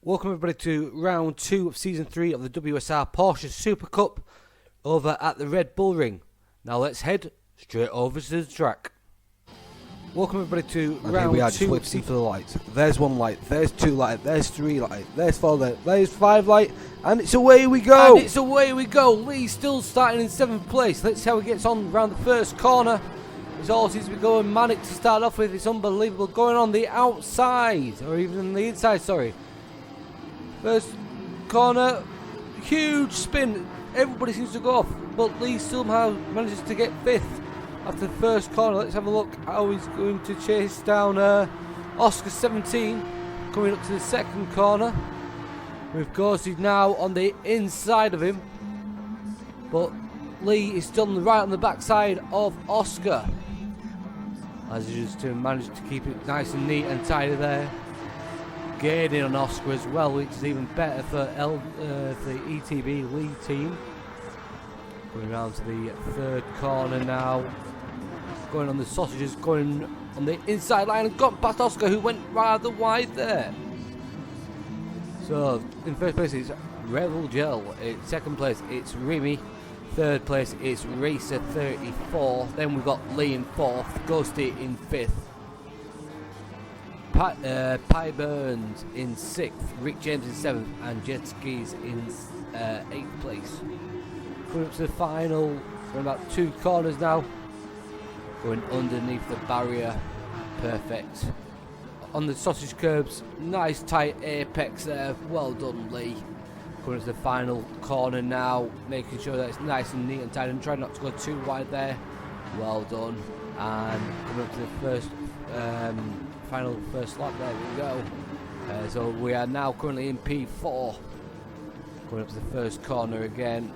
Welcome everybody to round 2 of season 3 of the WSR Porsche Super Cup over at the Red Bull Ring. Now let's head straight over to the track. Welcome everybody to round 2. Here we are, just waiting for the lights. There's one light, there's 2 light, there's 3 light, there's 4 light, there's 5 light, and it's away we go! And it's away we go. Lee still starting in 7th place. Let's see how he gets on around the first corner. His all seems to be going manic to start off with. It's unbelievable. Going on the outside, or even the inside, sorry. First corner, huge spin. Everybody seems to go off, but Lee somehow manages to get 5th after the first corner. Let's have a look how he's going to chase down Oscar 17 coming up to the second corner. With Ghosty now on the inside of him, but Lee is still right on the backside of Oscar, as he just managed to keep it nice and neat and tidy there. Gaining on Oscar as well, which is even better for the ETB Lee team. Going around to the third corner now. Going on the sausages, going on the inside line and got past Oscar, who went rather wide there. So in first place it's Revel Gel. In second place it's Remy. Third place it's Racer 34. Then we've got Lee in 4th, Ghosty in 5th. Pie Burns in 6th, Rick James in 7th, and Jet Skis in 8th place. Coming up to the final, we're about 2 corners now. Going underneath the barrier, perfect. On the sausage curbs, nice tight apex there, well done Lee. Coming up to the final corner now, making sure that it's nice and neat and tight and trying not to go too wide there, well done. And coming up to the first final first lap, there we go. So we are now currently in P4. Going up to the first corner again.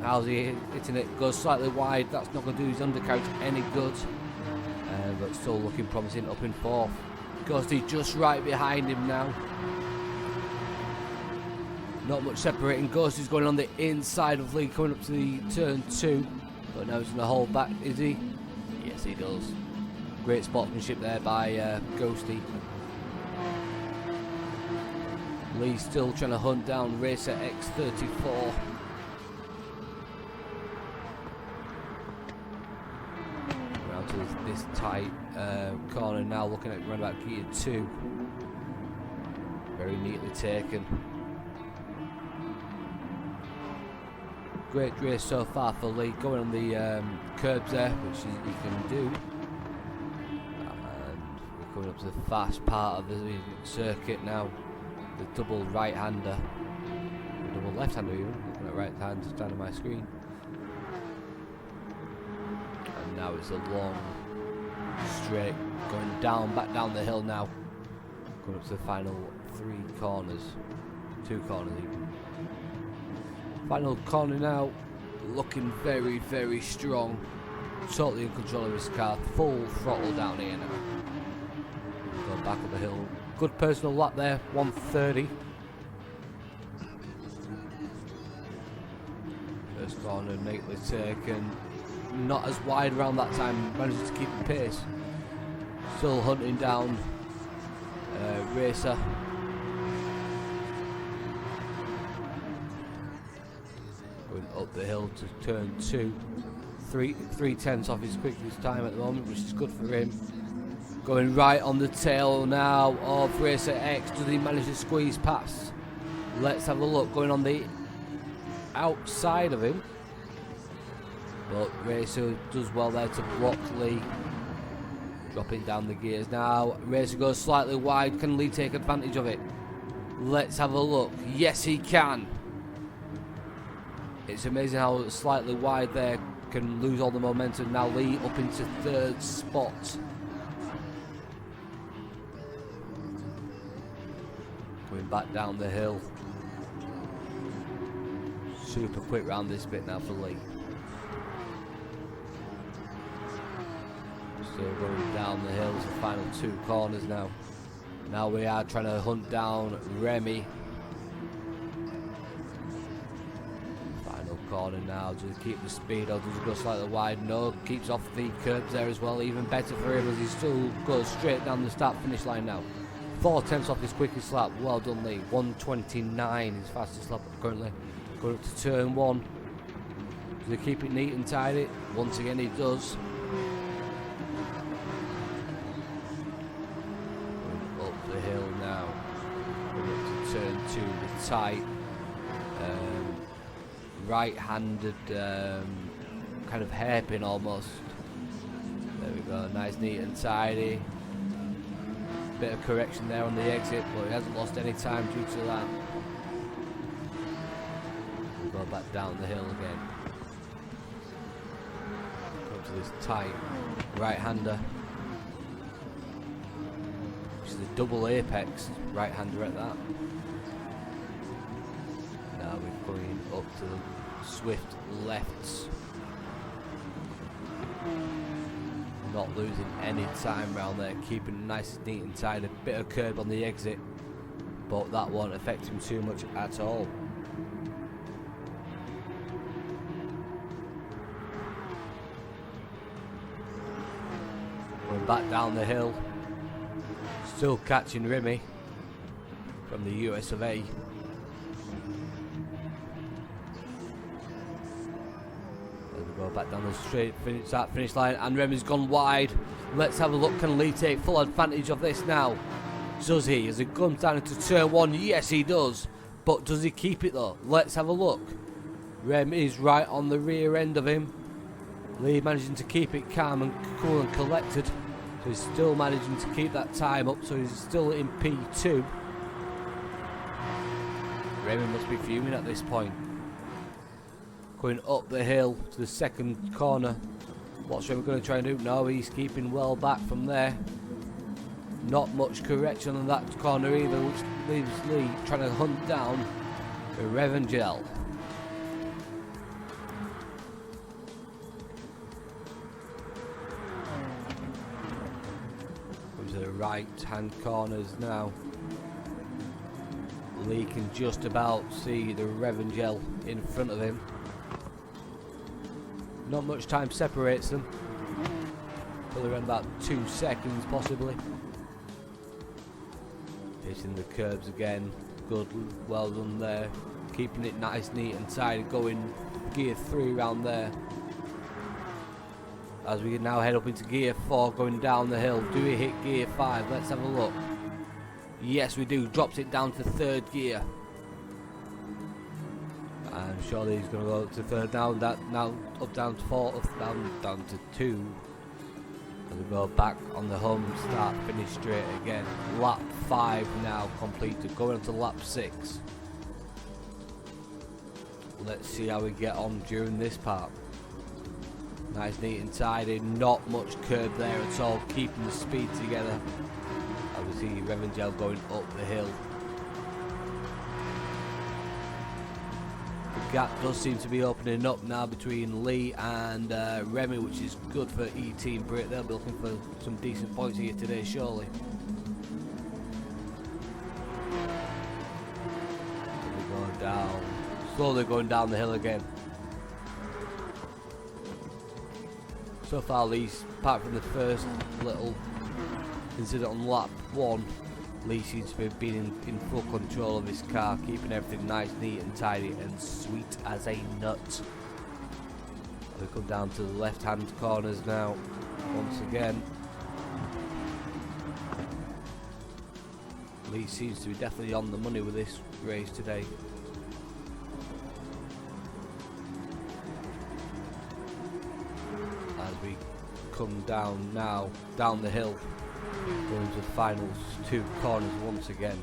How's he hitting it? Goes slightly wide. That's not going to do his undercarriage any good. But still looking promising up in 4th. Ghosty just right behind him now. Not much separating. Ghosty's going on the inside of Lee coming up to the turn 2. But now he's going to hold back, is he? Yes, he does. Great sportsmanship there by Ghosty. Lee still trying to hunt down Racer X34. Around to this tight corner now, looking at round about gear 2. Very neatly taken. Great race so far for Lee, going on the curbs there, which he can do. Coming up to the fast part of the circuit now, the double right-hander, double left-hander even, looking at right hand side of my screen. And now it's a long straight, going down, back down the hill now. Coming up to the final 3 corners, 2 corners even. Final corner now, looking very, very strong, totally in control of his car, full throttle down here now. Go back up the hill. Good personal lap there, 1:30. First corner neatly taken. Not as wide around that time, manages to keep the pace. Still hunting down Racer. Going up the hill to turn 2. 3/10 off his quickest time at the moment, which is good for him. Going right on the tail now of Racer X. Does he manage to squeeze past? Let's have a look. Going on the outside of him. But Racer does well there to block Lee. Dropping down the gears now. Racer goes slightly wide. Can Lee take advantage of it? Let's have a look. Yes, he can. It's amazing how slightly wide there can lose all the momentum. Now Lee up into 3rd spot. Going back down the hill. Super quick round this bit now for Lee. Still going down the hill to the final 2 corners now. Now we are trying to hunt down Remy. Final corner now, just keep the speed up, does it go slightly wide? No, keeps off the curbs there as well, even better for him as he still goes straight down the start finish line now. 4 tenths off his quickest lap. Well done, Lee. 1:29 his fastest lap currently. Going up to turn 1. Does he keep it neat and tidy? Once again, he does. Going up the hill now. Going up to turn 2 with tight, right-handed kind of hairpin almost. There we go. Nice, neat and tidy. Bit of correction there on the exit, but he hasn't lost any time due to that. We'll go back down the hill again. Go to this tight right-hander, which is a double apex right-hander at that. Now we're going up to the swift lefts. Not losing any time around there, keeping nice, neat and tight. A bit of curb on the exit, but that won't affect him too much at all. Going back down the hill, still catching Remy from the US of A. Go back down the straight finish line, and Remy's gone wide. Let's have a look. Can Lee take full advantage of this now? Does he? As he comes down into turn 1, yes he does. But does he keep it though? Let's have a look. Remy is right on the rear end of him. Lee managing to keep it calm and cool and collected. So he's still managing to keep that time up, so he's still in P2. Remy must be fuming at this point. Going up the hill to the second corner. What's Remy going to try and do? No, he's keeping well back from there. Not much correction on that corner either, which leaves Lee trying to hunt down the Revengel. Comes to the right hand corners now. Lee can just about see the Revengel in front of him. Not much time separates them. Probably around about 2 seconds possibly. Hitting the curbs again. Good, well done there. Keeping it nice, neat and tidy. Going gear 3 round there. As we now head up into gear 4, going down the hill. Do we hit gear 5? Let's have a look. Yes we do. Drops it down to 3rd gear. And surely he's going to go up to 3rd now. Now up down to 4, up down to 2. And we go back on the home start, finish straight again. Lap 5 now completed. Going on to lap 6. Let's see how we get on during this part. Nice, neat and tidy. Not much curb there at all. Keeping the speed together. As we see Revengel going up the hill. The gap does seem to be opening up now between Lee and Remy, which is good for E-Team Brit. They'll be looking for some decent points here today, surely. We're going down, slowly going down the hill again. So far, Lee's, apart from the first little incident on lap 1, Lee seems to have been in full control of his car, keeping everything nice, neat and tidy and sweet as a nut. We come down to the left hand corners now, once again. Lee seems to be definitely on the money with this race today. As we come down now, down the hill. Going to the final 2 corners once again.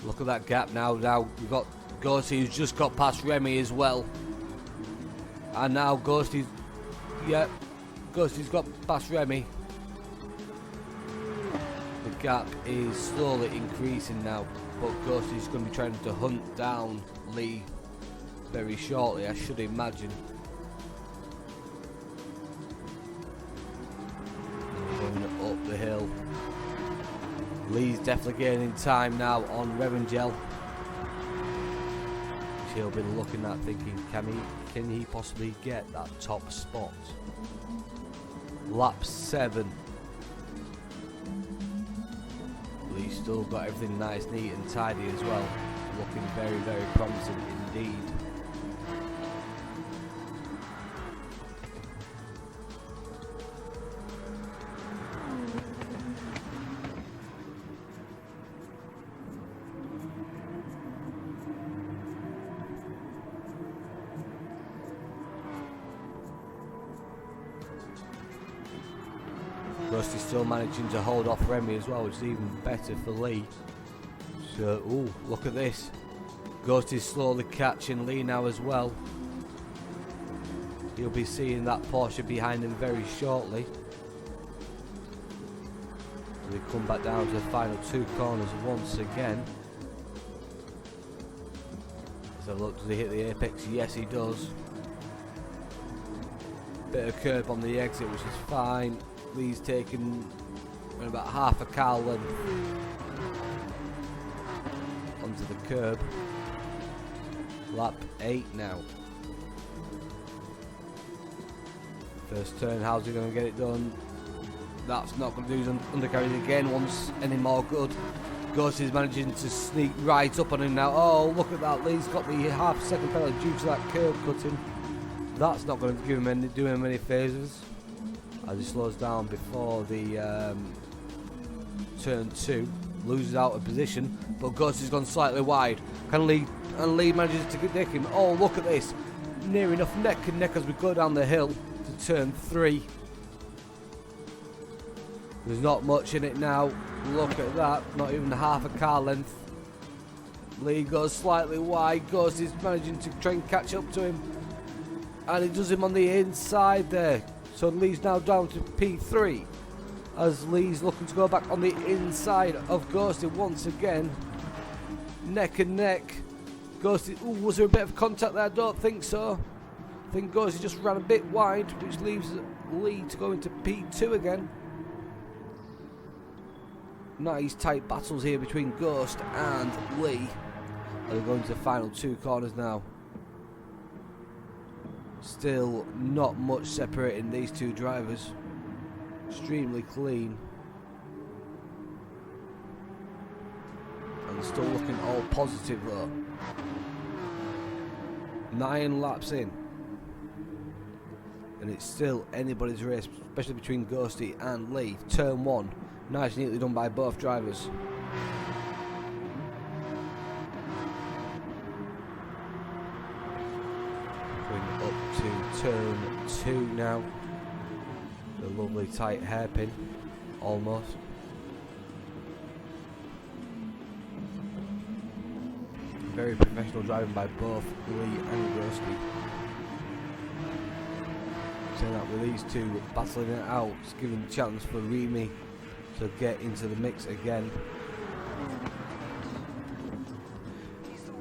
Look at that gap now. Now we've got Ghosty, who's just got past Remy as well. And now Ghosty's got past Remy. The gap is slowly increasing now, but Ghosty's going to be trying to hunt down Lee very shortly, I should imagine. Up the hill. Lee's definitely gaining time now on Revengel. He'll be looking at thinking, can he possibly get that top spot? Lap 7. Lee's still got everything nice, neat and tidy as well. Looking very, very promising indeed. Rusty's still managing to hold off Remy as well, which is even better for Lee. So, ooh, look at this. Ghost is slowly catching Lee now as well. He'll be seeing that Porsche behind him very shortly. We come back down to the final 2 corners once again. So look, does he hit the apex? Yes, he does. Bit of curb on the exit, which is fine. Lee's taking about half a car length onto the curb. Lap 8 now. First turn, how's he going to get it done? That's not going to do his undercarriage again once anymore. Good. Ghost is managing to sneak right up on him now. Oh, look at that. Lee's got the half second penalty due to that curb cutting. That's not going to give him do him any favours as he slows down before the turn 2. Loses out of position, but Ghost has gone slightly wide. Lee manages to nick him. Oh, look at this. Near enough neck and neck as we go down the hill to turn 3. There's not much in it now. Look at that. Not even half a car length. Lee goes slightly wide. Ghost is managing to try and catch up to him. And he does him on the inside there. So Lee's now down to P3. As Lee's looking to go back on the inside of Ghosty once again. Neck and neck. Ghosty, ooh, was there a bit of contact there? I don't think so. I think Ghosty just ran a bit wide, which leaves Lee to go into P2 again. Nice tight battles here between Ghost and Lee. They're going to the final 2 corners now. Still not much separating these 2 drivers. Extremely clean. And still looking all positive though. 9 laps in. And it's still anybody's race, especially between Ghosty and Lee. Turn 1. Nice and neatly done by both drivers. Going up to turn 2 now. The lovely tight hairpin. Almost. Very professional driving by both Lee and Ghosty. Saying that with these 2 battling it out, it's giving a chance for Remy to get into the mix again.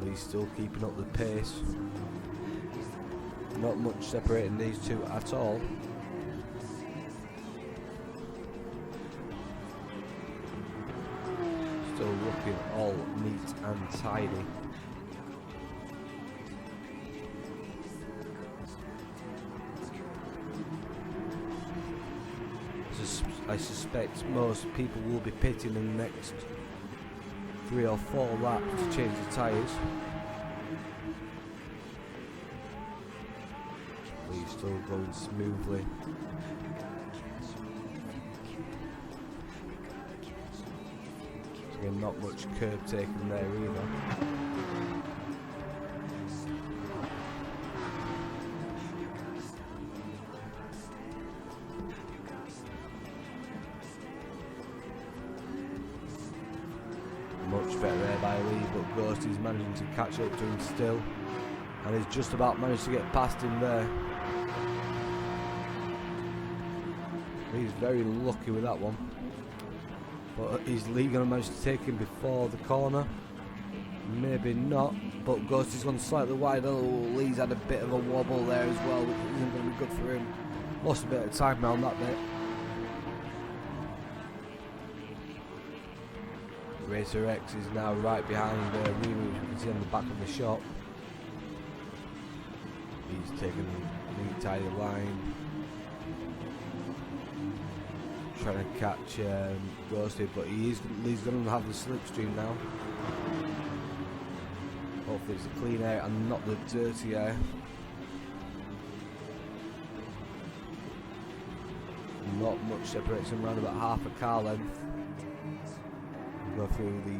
Lee's still keeping up the pace. Not much separating these 2 at all. Still looking all neat and tidy. I suspect most people will be pitting in the next 3 or 4 laps to change the tyres. He's still going smoothly. Again, not much curb taken there either. Much better there by Lee, but Ghosty's managing to catch up to him still. And he's just about managed to get past him there. He's very lucky with that one. But is Lee going to manage to take him before the corner? Maybe not. But Ghosty's gone slightly wide. Oh, Lee's had a bit of a wobble there as well, which isn't going to be good for him. Lost a bit of time now on that bit. Racer X is now right behind Remy, which you can see on the back of the shop. He's taking the neat tidy line. trying to catch Ghosty, but he's going to have the slipstream now. Hopefully it's the clean air and not the dirty air. Not much separates them, around about half a car length. We'll go through the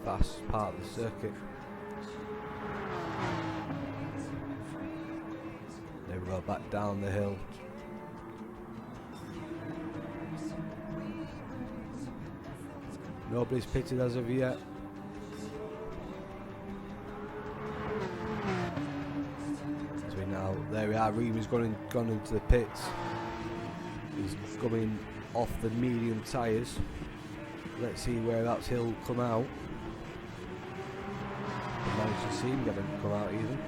fast part of the circuit. There we go, back down the hill. Nobody's pitted as of yet. So now, there we are, Reema's gone into the pits. He's coming off the medium tyres. Let's see whereabouts he'll come out. I managed to see him get him come out even.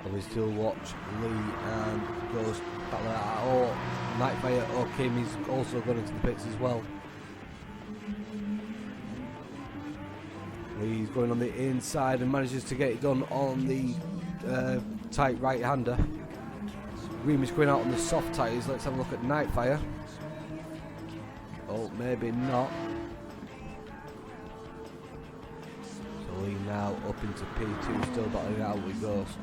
And we still watch Lee and goes back like that. Oh, Nightfire or Kim is also going into the pits as well. Lee's going on the inside and manages to get it done on the tight right-hander. Reema's going out on the soft tyres. Let's have a look at Nightfire. Oh, maybe not. So Lee now up into P2, still battling out with Ghost.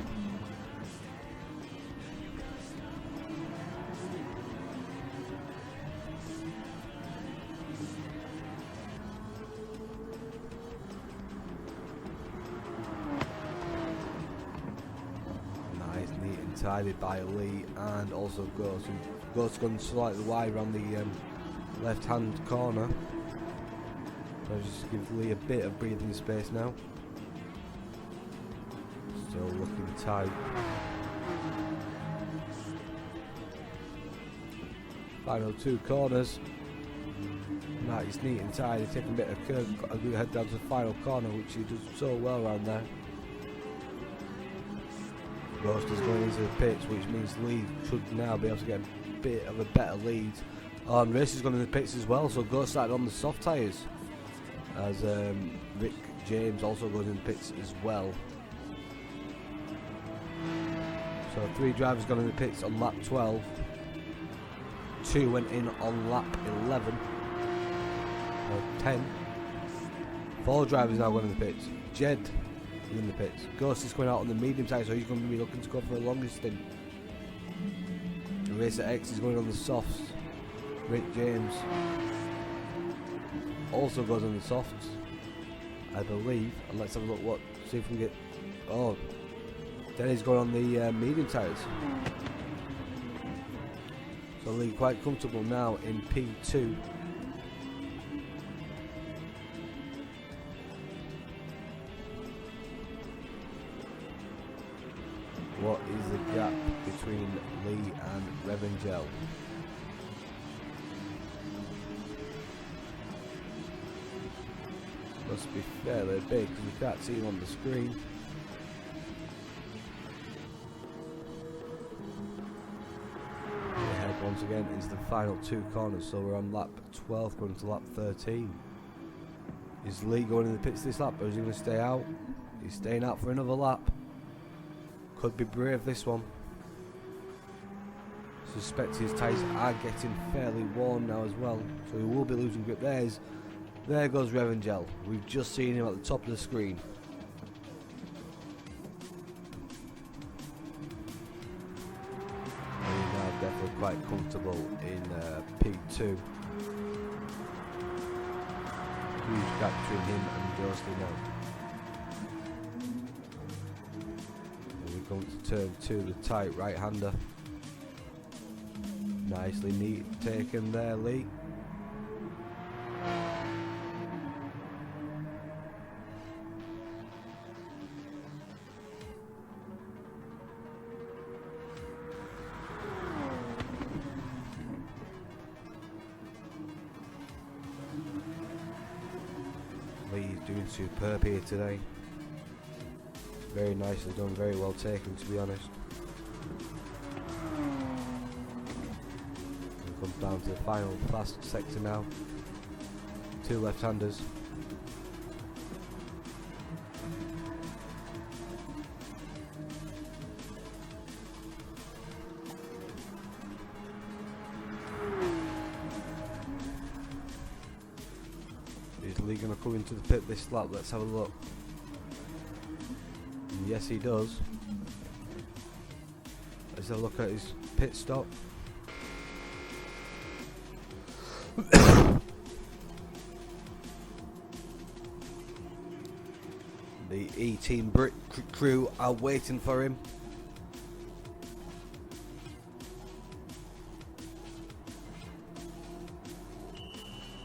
Tidied by Lee and also Ghost. Ghost's gone slightly wide around the left hand corner. So just give Lee a bit of breathing space now. Still looking tight. Final two corners. Nice, neat and tidy, taking a bit of curve, a good head down to the final corner, which he does so well around there. Ghost is going into the pits, which means Lee should now be able to get a bit of a better lead. Oh, and Race is going in the pits as well, so Ghost started on the soft tyres. As Rick James also goes in the pits as well. So 3 drivers gone in the pits on lap 12. 2 went in on lap 11. Or 10. 4 drivers now going in the pits. Jed in the pits. Ghost is going out on the medium tyre, so he's going to be looking to go for a longer stint. Racer X is going on the softs. Rick James also goes on the softs, I believe. And let's have a look, see if we can get. Oh, Denny's going on the medium tyres. So Lee quite comfortable now in P2. What is the gap between Lee and Revengel? Must be fairly big because we can't see him on the screen. Ahead once again into the final 2 corners, so we're on lap 12 going to lap 13. Is Lee going in the pits this lap, or is he going to stay out? He's staying out for another lap. Could be brave, this one. Suspect his tyres are getting fairly worn now as well, so he will be losing grip. There goes Revengel. We've just seen him at the top of the screen. And he's now definitely quite comfortable in P2. Huge gap between him and Ghosty now. Going to turn 2, the tight right-hander. Nicely neat taken there, Lee. Lee's doing superb here today. Very nicely done, very well taken, to be honest. It comes down to the final fast sector now. 2 left-handers. going to come into the pit this lap? Let's have a look. And yes, he does. Let's have a look at his pit stop. The E-Team Brit crew are waiting for him.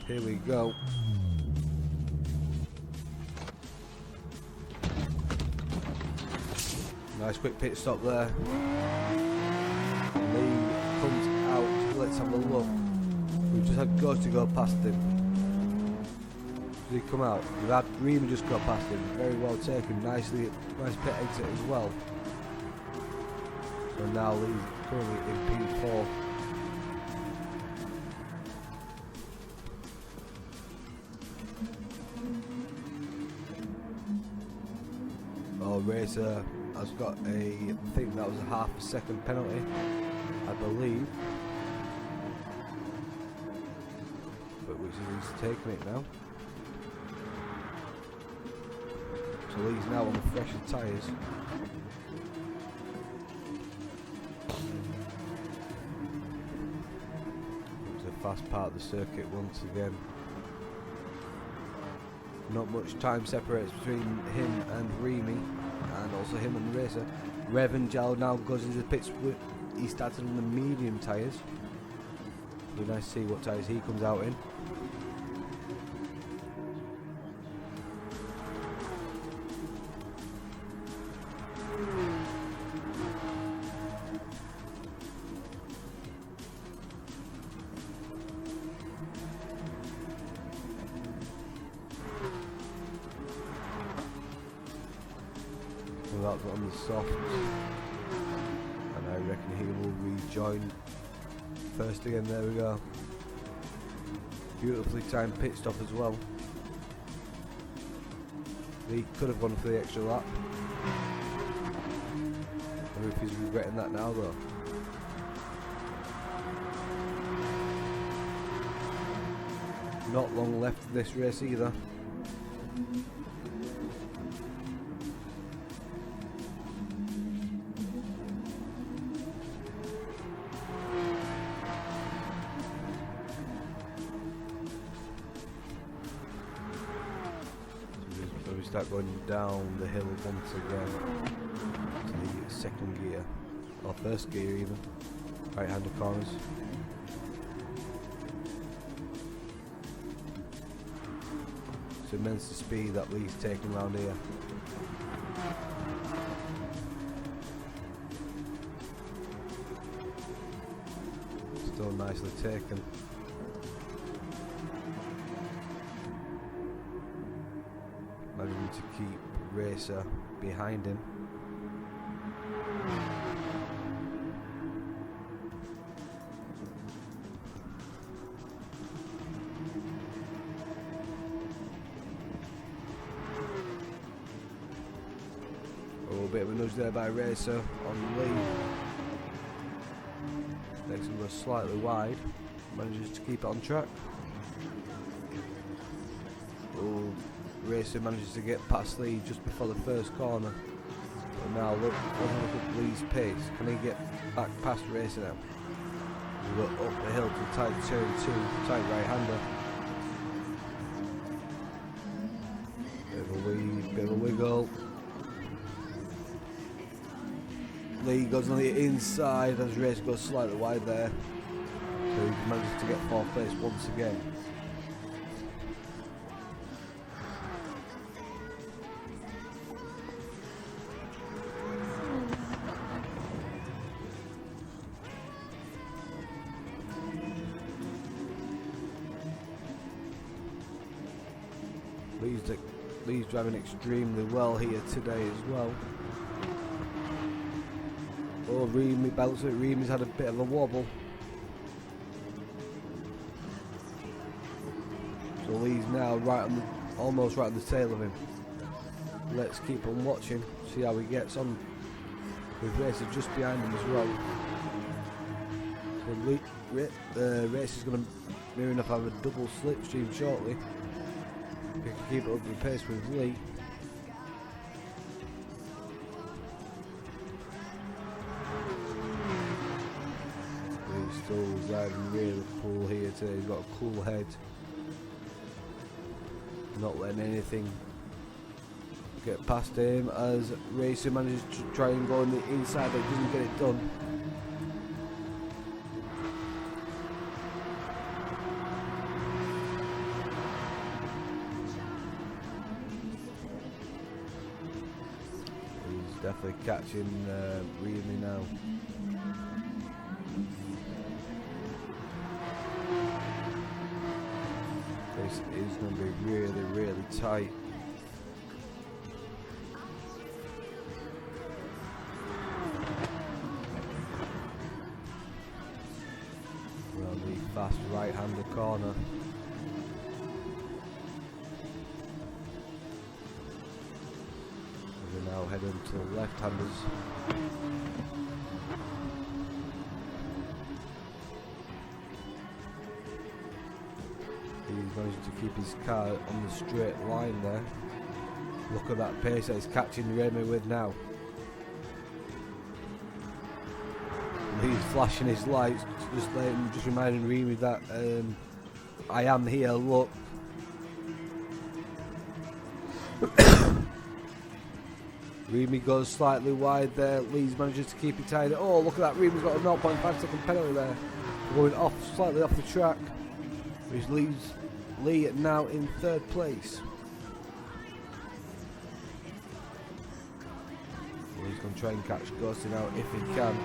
Here we go. Nice quick pit stop there. Lee comes out. Let's have a look. We've just had Ghosty go past him. Did he come out? We've had Rima just go past him. Very well taken. Nice pit exit as well. So now Lee's currently in P4. Oh, Racer has got I think that was a half a second penalty, I believe. But which is he's taking it now. So he's now on the fresher tyres. It's a fast part of the circuit once again. Not much time separates between him and Remy, and also him and the Racer. Revenjal now goes into the pits. He started on the medium tyres. Be nice to see what tyres he comes out in. That's on the soft, and I reckon he will rejoin first again. There we go. Beautifully timed pit stop as well. He could have gone for the extra lap. I wonder if he's regretting that now though. Not long left of this race either. Start going down the hill once again to the second gear, or first gear even, right hander corners. It's immense speed that Lee's taking around here. Still nicely taken. Managing to keep Racer behind him. Oh, a bit of a nudge there by Racer on Lee. Makes him go slightly wide. Manages to keep it on track. Oh, Racer manages to get past Lee just before the first corner. And now look at Lee's pace. Can he get back past Racer now? We go up the hill to tight turn 2, tight right hander. Bit of a wiggle. Lee goes on the inside as Racer goes slightly wide there. So he manages to get 4th place once again. Lee's driving extremely well here today as well. Oh, Remy bounces it. Remy's had a bit of a wobble. So Lee's now almost right on the tail of him. Let's keep on watching, see how he gets on. With Racer just behind him as well. So Racer's going to near enough have a double slipstream shortly. he can keep it up the pace with Lee. He's still riding really cool here today. He's got a cool head. Not letting anything get past him as Racer manages to try and go on the inside but doesn't get it done. He's definitely catching Remy now. This is going to be really, really tight. We're on the fast right-hander corner. We're now heading to the left-handers. He's managed to keep his car on the straight line there. Look at that pace that he's catching Remy with now. He's flashing his lights, just reminding Remy that I am here, look. Remy goes slightly wide there, Lee's manages to keep it tight. Oh, look at that, Remy's got a 0.5 second penalty there. Going off, slightly off the track. Which leaves Lee now in third place. He's going to try and catch Ghosty now if he can.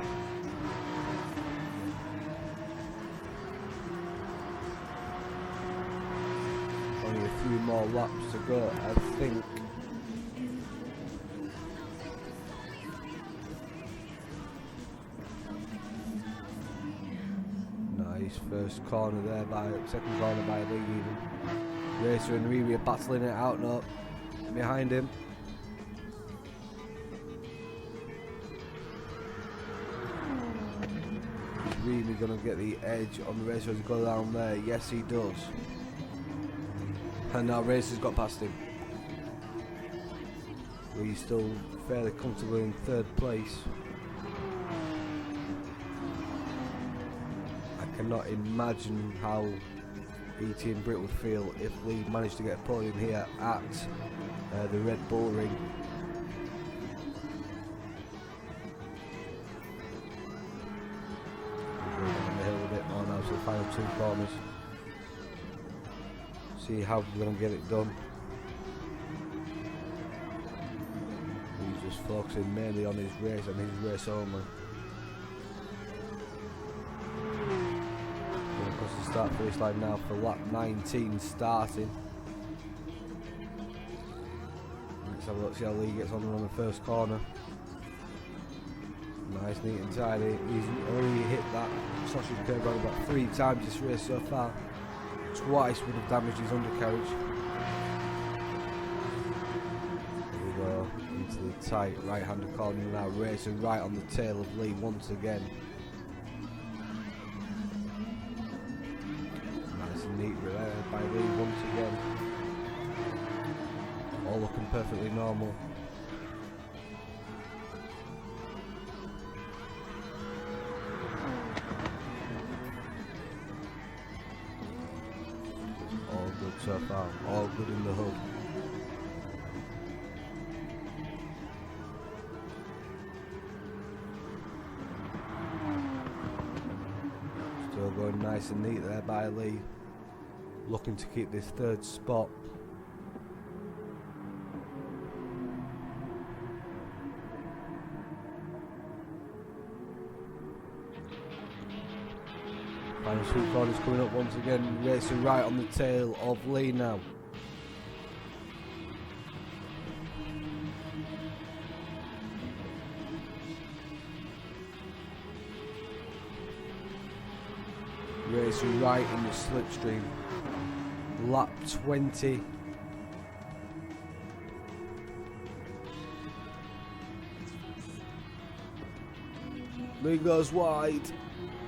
Only a few more laps to go, I think. Nice first corner there second corner by Lee even. Racer and Remy are battling it out now behind him. Is Remy going to get the edge on the Racer as he goes down there? Yes, he does. And now Racer's got past him. He's still fairly comfortable in third place. I cannot imagine how BT and Brit would feel if Lee managed to get a podium here at the Red Bull Ring. We're going down the hill a bit more now to the final two corners. See how we're going to get it done. He's just focusing mainly on his race and his race only. The start finish line now for lap 19 starting. Let's have a look, see how Lee gets on the first corner. Nice, neat and tidy. He's already hit that sausage curve around about 3 times this race so far. Twice would have damaged his undercarriage. Here we go into the tight right-handed corner now, racing right on the tail of Lee once again. Neat there by Lee once again. All looking perfectly normal. All good so far. All good in the hood. Still going nice and neat there by Lee. Looking to keep this third spot. Final two corners coming up once again, racing right on the tail of Lee now. Racing right in the slipstream. Lap 20. Lee goes wide.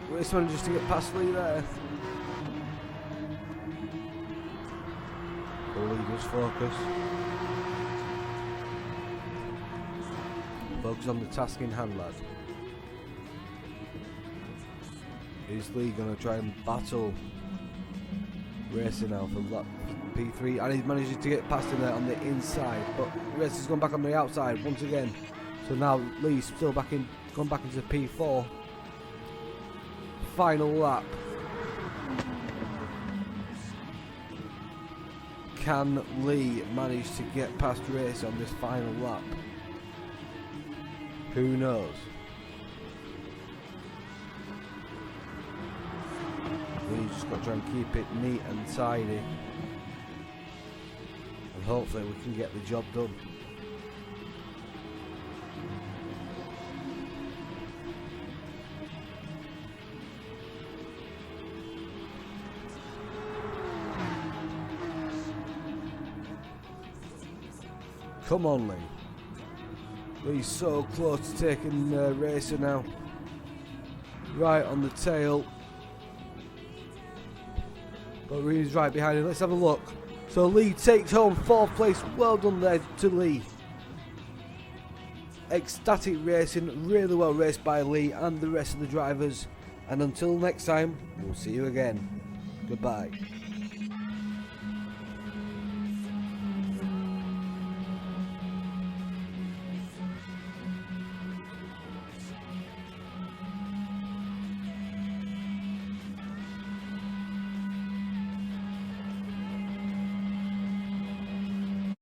Race manages to get past Lee there. Lee just focus. Focus on the task in hand, lad. Is Lee going to try and battle Racing now for lap P3? And he's managed to get past him there on the inside, but Racing's gone back on the outside once again. So now Lee's still gone back into P4. Final lap. Can Lee manage to get past Race on this final lap? Who knows? Lee's just got to try and keep it neat and tidy. And hopefully we can get the job done. Come on, Lee. Lee's so close to taking Racer now. Right on the tail. But Reed's right behind him. Let's have a look. So Lee takes home 4th place. Well done there to Lee. Ecstatic racing. Really well raced by Lee and the rest of the drivers. And until next time, we'll see you again. Goodbye.